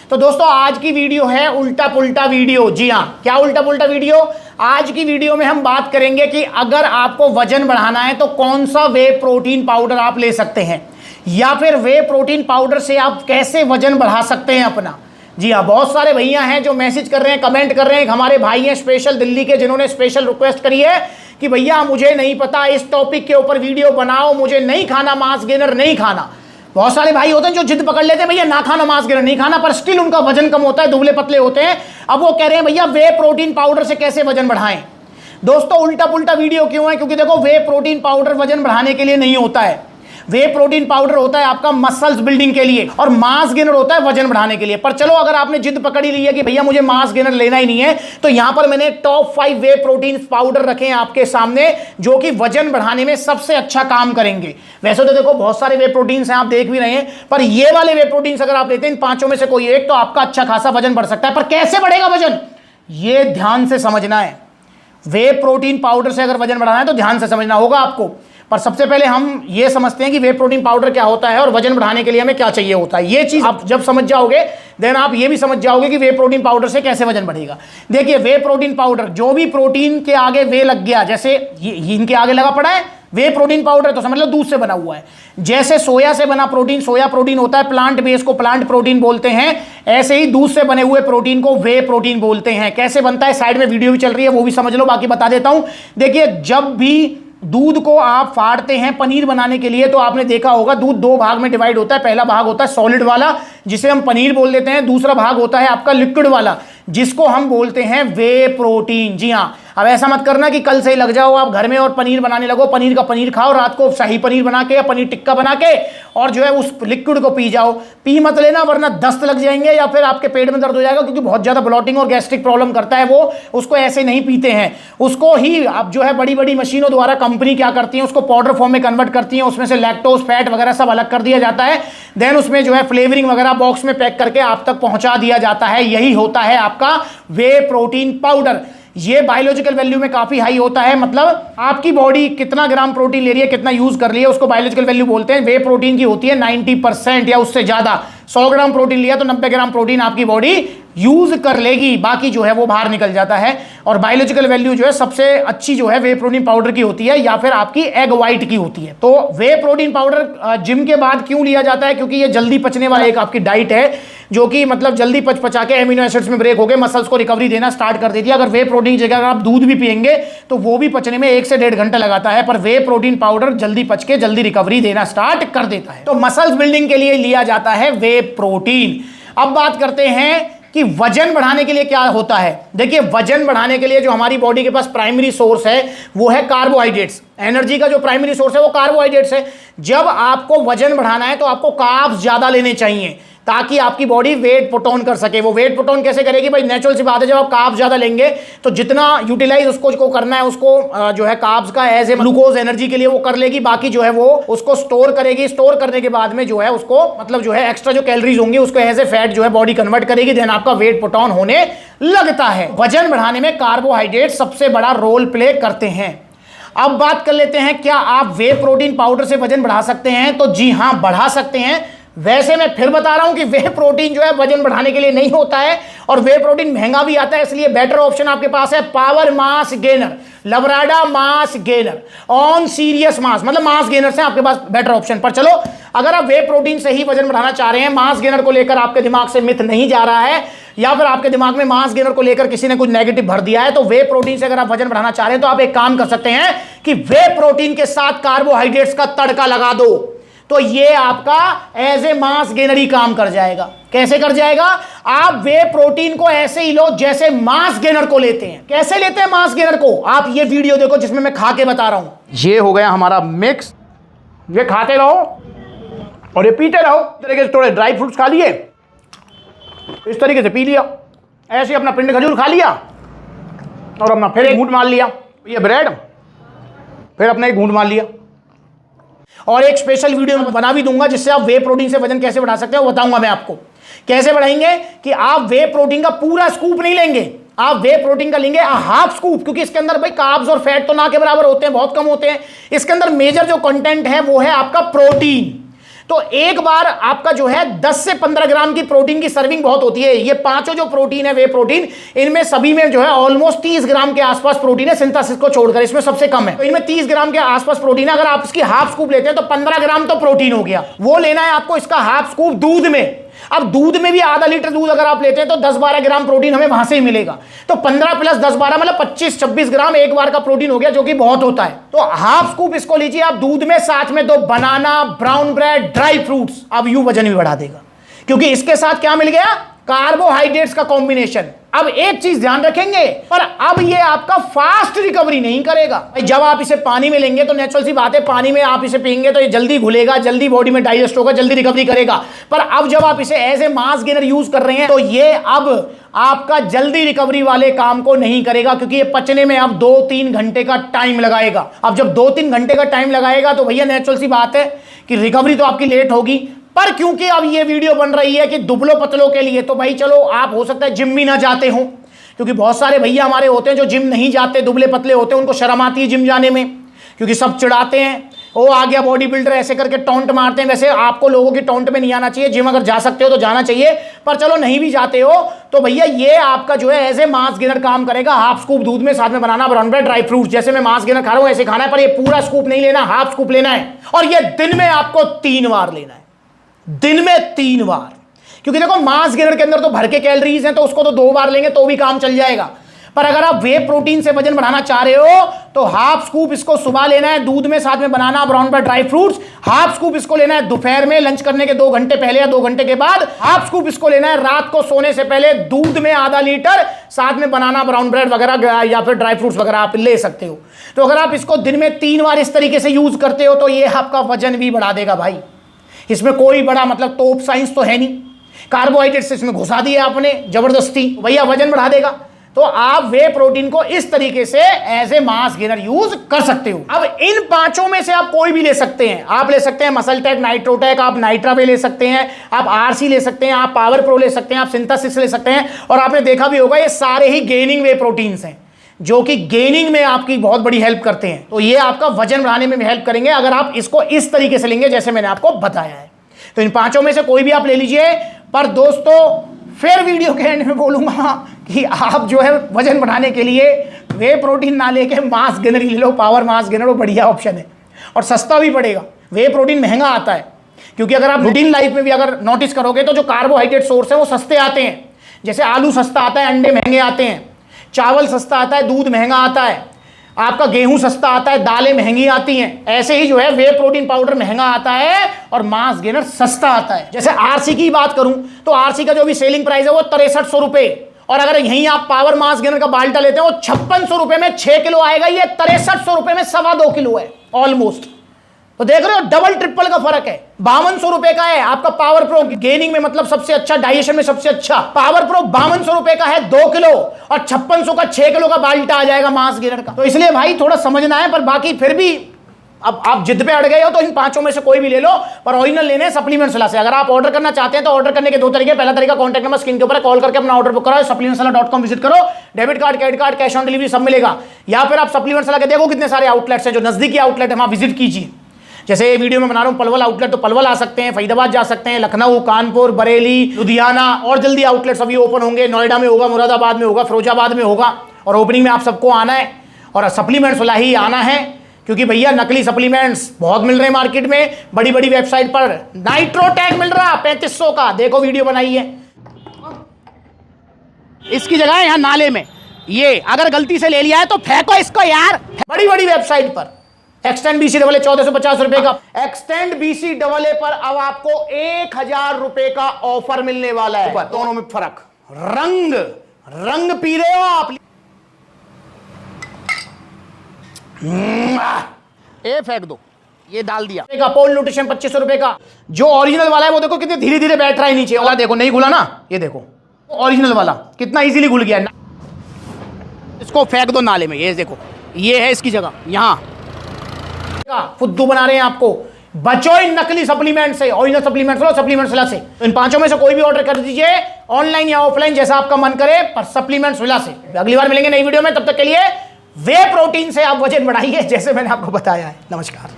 तो दोस्तों आज की वीडियो है उल्टा पुल्टा वीडियो। जी हाँ, क्या उल्टा पुल्टा वीडियो? आज की वीडियो में हम बात करेंगे कि अगर आपको वजन बढ़ाना है तो कौन सा वे प्रोटीन पाउडर आप ले सकते हैं, या फिर वे प्रोटीन पाउडर से आप कैसे वजन बढ़ा सकते हैं अपना। जी हाँ, बहुत सारे भैया हैं जो मैसेज कर रहे हैं, कमेंट कर रहे हैं। हमारे भाई हैं स्पेशल दिल्ली के, जिन्होंने स्पेशल रिक्वेस्ट करी है कि भैया मुझे नहीं पता, इस टॉपिक के ऊपर वीडियो बनाओ, मुझे नहीं खाना मास गेनर, नहीं खाना। बहुत सारे भाई होते हैं जो जिद पकड़ लेते हैं भैया ना खाना मास गेनर, नहीं खाना, पर स्टिल उनका वजन कम होता है, दुबले पतले होते हैं। अब वो कह रहे हैं भैया वे प्रोटीन पाउडर से कैसे वजन बढ़ाएं। दोस्तों उल्टा पुल्टा वीडियो क्यों है? क्योंकि देखो, वे प्रोटीन पाउडर वजन बढ़ाने के लिए नहीं होता है। वे प्रोटीन पाउडर होता है आपका मसल्स बिल्डिंग के लिए, और मास गेनर होता है वजन बढ़ाने के लिए। पर चलो, अगर आपने जिद पकड़ी ली है कि भैया मुझे मास गेनर लेना ही नहीं है, तो यहां पर मैंने टॉप 5 वे प्रोटीन पाउडर रखे हैं आपके सामने, जो कि वजन बढ़ाने में सबसे अच्छा काम करेंगे। वैसे तो देखो बहुत सारे वे प्रोटीन हैं, आप देख भी रहे हैं, पर ये वाले वे प्रोटीन अगर आप लेते हैं इन पांचों में से कोई एक, तो आपका अच्छा खासा वजन बढ़ सकता है। पर कैसे बढ़ेगा वजन, ये ध्यान से समझना है। वे प्रोटीन पाउडर से अगर वजन बढ़ाना है तो ध्यान से समझना होगा आपको। पर सबसे पहले हम ये समझते हैं कि वे प्रोटीन पाउडर क्या होता है और वजन बढ़ाने के लिए हमें क्या चाहिए होता है। ये चीज आप जब समझ जाओगे, देन आप ये भी समझ जाओगे कि वे प्रोटीन पाउडर से कैसे वजन बढ़ेगा। देखिए, वे प्रोटीन पाउडर, जो भी प्रोटीन के आगे वे लग गया, जैसे ये इनके आगे लगा पड़ा है वे प्रोटीन पाउडर, तो समझ लो दूध से बना हुआ है। जैसे सोया से बना प्रोटीन सोया प्रोटीन होता है, प्लांट बेस को प्लांट प्रोटीन बोलते हैं, ऐसे ही दूध से बने हुए प्रोटीन को वे प्रोटीन बोलते हैं। कैसे बनता है, साइड में वीडियो भी चल रही है, वो भी समझ लो, बाकी बता देता हूं। देखिए, जब भी दूध को आप फाड़ते हैं पनीर बनाने के लिए, तो आपने देखा होगा दूध दो भाग में डिवाइड होता है। पहला भाग होता है सॉलिड वाला, जिसे हम पनीर बोल देते हैं। दूसरा भाग होता है आपका लिक्विड वाला, जिसको हम बोलते हैं वे प्रोटीन। जी हाँ, अब ऐसा मत करना कि कल से ही लग जाओ आप घर में और पनीर बनाने लगो, पनीर का पनीर खाओ, रात को शाही पनीर बना के या पनीर टिक्का बना के, और जो है उस लिक्विड को पी जाओ। पी मत लेना, वरना दस्त लग जाएंगे या फिर आपके पेट में दर्द हो जाएगा, क्योंकि बहुत ज्यादा ब्लॉटिंग और गैस्ट्रिक प्रॉब्लम करता है वो। उसको ऐसे नहीं पीते हैं, उसको ही अब जो है बड़ी बड़ी मशीनों द्वारा कंपनी क्या करती है, उसको पाउडर फॉर्म में कन्वर्ट करती है, उसमें से लैक्टोज फैट वगैरह सब अलग कर दिया जाता है। देन उसमें जो है फ्लेवरिंग वगैरह बॉक्स में पैक करके आप तक पहुंचा दिया जाता है। यही होता है आपका वे प्रोटीन पाउडर। ये बायोलॉजिकल वैल्यू में काफी हाई होता है, मतलब आपकी बॉडी कितना ग्राम प्रोटीन ले रही है, कितना यूज कर रही है, उसको बायोलॉजिकल वैल्यू बोलते हैं। वे प्रोटीन की होती है 90% या उससे ज्यादा। 100 ग्राम प्रोटीन लिया तो 90 ग्राम प्रोटीन आपकी बॉडी यूज कर लेगी, बाकी जो है वो बाहर निकल जाता है। और बायोलॉजिकल वैल्यू जो है सबसे अच्छी जो है वे प्रोटीन पाउडर की होती है, या फिर आपकी एग व्हाइट की होती है। तो वे प्रोटीन पाउडर जिम के बाद क्यों लिया जाता है? क्योंकि ये जल्दी पचने वाला एक आपकी डाइट है, जो कि मतलब जल्दी पचा के एमिनो एसिड्स में ब्रेक हो गए मसल्स को रिकवरी देना स्टार्ट कर देती है। अगर वे प्रोटीन की जगह अगर आप दूध भी पिएंगे तो वो भी पचने में 1 से 1.5 घंटा लगाता है, पर वे प्रोटीन पाउडर जल्दी पच के जल्दी रिकवरी देना स्टार्ट कर देता है। तो मसल्स बिल्डिंग के लिए लिया जाता है वे प्रोटीन। अब बात करते हैं कि वजन बढ़ाने के लिए क्या होता है। देखिए, वजन बढ़ाने के लिए जो हमारी बॉडी के पास प्राइमरी सोर्स है वो है कार्बोहाइड्रेट्स। एनर्जी का जो प्राइमरी सोर्स है वो कार्बोहाइड्रेट्स है। जब आपको वजन बढ़ाना है तो आपको कार्ब्स ज्यादा लेने चाहिए, ताकि आपकी बॉडी वेट पुट ऑन कर सके। वो वेट पुट ऑन कैसे करेगी भाई? नेचुरल सी बात है, जब आप कार्ब्स ज्यादा लेंगे तो जितना यूटिलाइज उसको करना है, उसको जो है कार्ब्स का एज ए ग्लूकोज एनर्जी के लिए वो कर लेगी, बाकी जो है वो उसको स्टोर करेगी। स्टोर करने के बाद में जो है उसको मतलब जो है एक्स्ट्रा जो कैलोरीज होंगी उसको एज ए फैट जो है बॉडी कन्वर्ट करेगी, देन आपका वेट पुट ऑन होने लगता है। वजन बढ़ाने में कार्बोहाइड्रेट सबसे बड़ा रोल प्ले करते हैं। अब बात कर लेते हैं, क्या आप वे प्रोटीन पाउडर से वजन बढ़ा सकते हैं? तो जी हां, बढ़ा सकते हैं। वैसे मैं फिर बता रहा हूं कि वे प्रोटीन जो है वजन बढ़ाने के लिए नहीं होता है, और वे प्रोटीन महंगा भी आता है, इसलिए बेटर ऑप्शन आपके पास है power mass gainer, Labrada mass gainer on serious mass, मतलब मास गेनर से आपके पास बेटर ऑप्शन। पर चलो, अगर आप वे प्रोटीन से ही वजन बढ़ाना चाह रहे हैं, मास गेनर को लेकर आपके दिमाग से मिथ नहीं जा रहा है, या फिर आपके दिमाग में मास गेनर को लेकर किसी ने कुछ नेगेटिव भर दिया है, तो वे प्रोटीन से अगर आप वजन बढ़ाना चाह रहे हैं तो आप एक काम कर सकते हैं कि वे प्रोटीन के साथ कार्बोहाइड्रेट्स का तड़का लगा दो, तो ये आपका एज ए मास गेनर काम कर जाएगा। कैसे कर जाएगा? आप वे प्रोटीन को ऐसे ही लो जैसे मास गेनर को लेते हैं। कैसे लेते हैं मास गेनर को? आप ये वीडियो देखो जिसमें मैं खा के बता रहा हूं। ये हो गया हमारा मिक्स, ये खाते रहो और ये पीते रहो। इस तरीके से थोड़े ड्राई फ्रूट्स खा लिए, इस तरीके से पी लिया, ऐसे अपना पिंड खजूर खा लिया और अपना फिर एक घूंट मार लिया, ये ब्रेड, फिर अपना एक घूंट मार लिया। और एक स्पेशल वीडियो में बना भी दूंगा जिससे आप वे प्रोटीन से वजन कैसे बढ़ा सकते हो, बताऊंगा मैं आपको कैसे बढ़ाएंगे। कि आप वे प्रोटीन का पूरा स्कूप नहीं लेंगे, आप वे प्रोटीन का लेंगे हाफ स्कूप, क्योंकि इसके अंदर भाई कार्ब्स और फैट तो ना के बराबर होते हैं, बहुत कम होते हैं। इसके अंदर मेजर जो कंटेंट है वो है आपका प्रोटीन। तो एक बार आपका जो है 10 से 15 ग्राम की प्रोटीन की सर्विंग बहुत होती है। ये पांचों जो प्रोटीन है वे प्रोटीन, इनमें सभी में जो है ऑलमोस्ट 30 ग्राम के आसपास प्रोटीन है, सिंथेसिस को छोड़कर इसमें सबसे कम है। तो इनमें 30 ग्राम के आसपास प्रोटीन है। अगर आप इसकी हाफ स्कूप लेते हैं तो 15 ग्राम तो प्रोटीन हो गया। वो लेना है आपको इसका हाफ स्कूप दूध में। अब दूध में भी आधा लीटर दूध अगर आप लेते हैं तो 10-12 ग्राम प्रोटीन हमें वहां से ही मिलेगा। तो 15 प्लस 10-12 मतलब 25-26 ग्राम एक बार का प्रोटीन हो गया, जो कि बहुत होता है। तो हाफ स्कूप इसको लीजिए आप दूध में, साथ में 2 बनाना, ब्राउन ब्रेड, ड्राई फ्रूट्स। अब यूं वजन भी बढ़ा देगा, क्योंकि इसके साथ क्या मिल गया? कार्बोहाइड्रेट्स का कॉम्बिनेशन। अब एक चीज ध्यान रखेंगे, पर अब ये आपका फास्ट रिकवरी नहीं करेगा। जब आप इसे पानी में लेंगे तो नेचुरल सी बात है, पानी में आप इसे पिएंगे तो ये जल्दी घुलेगा, जल्दी बॉडी में डाइजेस्ट होगा, जल्दी रिकवरी करेगा। पर अब जब आप इसे as a mass gainer use कर रहे हैं तो ये अब आपका जल्दी रिकवरी वाले काम को नहीं करेगा, क्योंकि ये पचने में अब 2-3 घंटे का टाइम लगाएगा। अब जब 2-3 घंटे का टाइम लगाएगा तो भैया नेचुरल सी बात है कि रिकवरी तो आपकी लेट होगी। पर क्योंकि अब ये वीडियो बन रही है कि दुबलो पतलों के लिए, तो भाई चलो आप हो सकता है जिम भी ना जाते हो, क्योंकि बहुत सारे भैया हमारे होते हैं जो जिम नहीं जाते, दुबले पतले होते हैं, उनको शर्म आती है जिम जाने में, क्योंकि सब चिढ़ाते हैं, ओ आ गया बॉडी बिल्डर, ऐसे करके टॉन्ट मारते हैं। वैसे आपको लोगों की टॉन्ट में नहीं आना चाहिए, जिम अगर जा सकते हो तो जाना चाहिए, पर चलो नहीं भी जाते हो तो भैया ये आपका जो है एज ए मास गेनर काम करेगा। हाफ स्कूप दूध में, साथ में banana, brown bread, dry fruits. जैसे मैं मास गेनर खा रहा हूं ऐसे खाना है, पर ये पूरा स्कूप नहीं लेना, हाफ स्कूप लेना है। और ये दिन में आपको 3 बार लेना है, दिन में 3 बार। क्योंकि देखो मास गेनर के अंदर तो भर के कैलोरीज हैं, तो उसको तो 2 बार लेंगे तो भी काम चल जाएगा। पर अगर आप वे प्रोटीन से वजन बढ़ाना चाह रहे हो तो हाफ स्कूप इसको सुबह लेना है दूध में, साथ में banana, brown bread, dry fruits. Half scoop इसको लेना है दोपहर में लंच करने के 2 घंटे पहले या 2 घंटे के बाद। हाफ स्कूप इसको लेना है रात को सोने से पहले दूध में आधा लीटर, साथ में बनाना, ब्राउन ब्रेड वगैरह या फिर ड्राई फ्रूट्स वगैरह आप ले सकते हो। तो अगर आप इसको दिन में 3 बार इस तरीके से यूज करते हो तो ये आपका वजन भी बढ़ा देगा भाई। इसमें कोई बड़ा मतलब तोप साइंस तो है नहीं, कार्बोहाइड्रेट्स इसमें घुसा दिए आपने जबरदस्ती, भैया वजन बढ़ा देगा। तो आप वे प्रोटीन को इस तरीके से as a mass gainer use कर सकते हो। अब इन 5 में से आप कोई भी ले सकते हैं। आप ले सकते हैं मसल टेक, नाइट्रोटेक, आप नाइट्रा वे ले सकते हैं, आप आरसी ले सकते हैं, आप पावर प्रो ले सकते हैं, आप सिंथेसिस ले सकते हैं। और आपने देखा भी होगा ये सारे ही गेनिंग वे प्रोटीन्स हैं, जो कि गेनिंग में आपकी बहुत बड़ी हेल्प करते हैं। तो ये आपका वजन बढ़ाने में भी हेल्प करेंगे अगर आप इसको इस तरीके से लेंगे जैसे मैंने आपको बताया है। तो इन 5 में से कोई भी आप ले लीजिए। पर दोस्तों फिर वीडियो के एंड में बोलूंगा कि आप जो है वजन बढ़ाने के लिए वे प्रोटीन ना लेके मास गेनर ही ले लो। पावर मास गेनर वो बढ़िया ऑप्शन है और सस्ता भी पड़ेगा। वे प्रोटीन महंगा आता है, क्योंकि अगर आप रूटीन लाइफ में भी अगर नोटिस करोगे तो जो कार्बोहाइड्रेट सोर्स है वो सस्ते आते हैं। जैसे आलू सस्ता आता है, अंडे महंगे आते हैं, चावल सस्ता आता है, दूध महंगा आता है, आपका गेहूं सस्ता आता है, दालें महंगी आती हैं। ऐसे ही जो है वे प्रोटीन पाउडर महंगा आता है और मास गेनर सस्ता आता है। जैसे आरसी की बात करूं तो आरसी का जो भी सेलिंग प्राइस है वो 6300 रुपए, और अगर यहीं आप पावर मास गेनर का बाल्टा लेते हैं वो 5600 रुपए में 6 किलो आएगा। ये 6300 रुपए में 2.25 किलो है ऑलमोस्ट। तो देख रहे हो डबल ट्रिपल का फर्क है। 5200 रुपए का है आपका पावर प्रो, गेनिंग में मतलब सबसे अच्छा, डाइजेशन में सबसे अच्छा। पावर प्रो 5200 रुपए का है 2 किलो, और 5600 का 6 किलो का बाल्टा आ जाएगा मास गेनर का। तो इसलिए भाई थोड़ा समझना है। पर बाकी फिर भी अब आप जिद पे अड़ गए हो तो इन 5 में से कोई भी ले लो, पर ओरिजिनल लेने सप्लीमेंट सलाह से। अगर आप ऑर्डर करना चाहते हैं तो ऑर्डर करने के 2 तरीके। पहला तरीका कॉन्टैक्ट नंबर स्क्रीन के ऊपर कॉल करके अपना ऑर्डर बुक कराओ, supplementsala.com विजिट करो, debit card, credit card, cash on delivery सब मिलेगा। या फिर आप सप्लीमेंट सलाह के देखो कितने सारे आउटलेट्स हैं, जो नजदीकी आउटलेट है वहां विजिट कीजिए। जैसे ये वीडियो में बना रहा हूं पलवल आउटलेट, तो पलवल आ सकते हैं, फरीदाबाद जा सकते हैं, लखनऊ, कानपुर, बरेली, लुधियाना, और जल्दी आउटलेट्स अभी ओपन होंगे। नोएडा में होगा, मुरादाबाद में होगा, फिरोजाबाद में होगा। और ओपनिंग में आप सबको आना है और सप्लीमेंट्स वाला ही आना है, क्योंकि भैया नकली सप्लीमेंट्स बहुत मिल रहे हैं मार्केट में। बड़ी बड़ी वेबसाइट पर नाइट्रोटेक मिल रहा 3500 का, देखो वीडियो बनाई है। इसकी जगह है यहाँ नाले में। ये अगर गलती से ले लिया है तो फेंको इसको यार। बड़ी बड़ी वेबसाइट पर एक्सटेंड बीसी डबल 1450 रुपए का, एक्सटेंड बीसी डबल पर अब आपको 1000 रुपए का ऑफर मिलने वाला है। दोनों में फर्क, रंग पी रहे हो आप। ए फेंक दो, ये डाल दिया। अपोल न्यूट्रिशन 2500 रुपए का। जो ओरिजिनल वाला है वो देखो कितने धीरे धीरे बैठ रहा है नीचे वाला, देखो नहीं खुला ना, ये देखो ओरिजिनल वाला कितना इजीली खुल गया। इसको फेंक दो नाले में। ये देखो ये है इसकी जगह, यहां फुद्दू बना रहे हैं आपको। बचो इन नकली सप्लीमेंट से, ओरिजिनल सप्लीमेंट्स लो सप्लीमेंट्स विला से। तो इन 5 में से कोई भी ऑर्डर कर दीजिए, ऑनलाइन या ऑफलाइन जैसा आपका मन करे, पर सप्लीमेंट्स विला से। अगली बार मिलेंगे नई वीडियो में, तब तक के लिए वे प्रोटीन से आप वजन बढ़ाइए जैसे मैंने आपको बताया है। नमस्कार।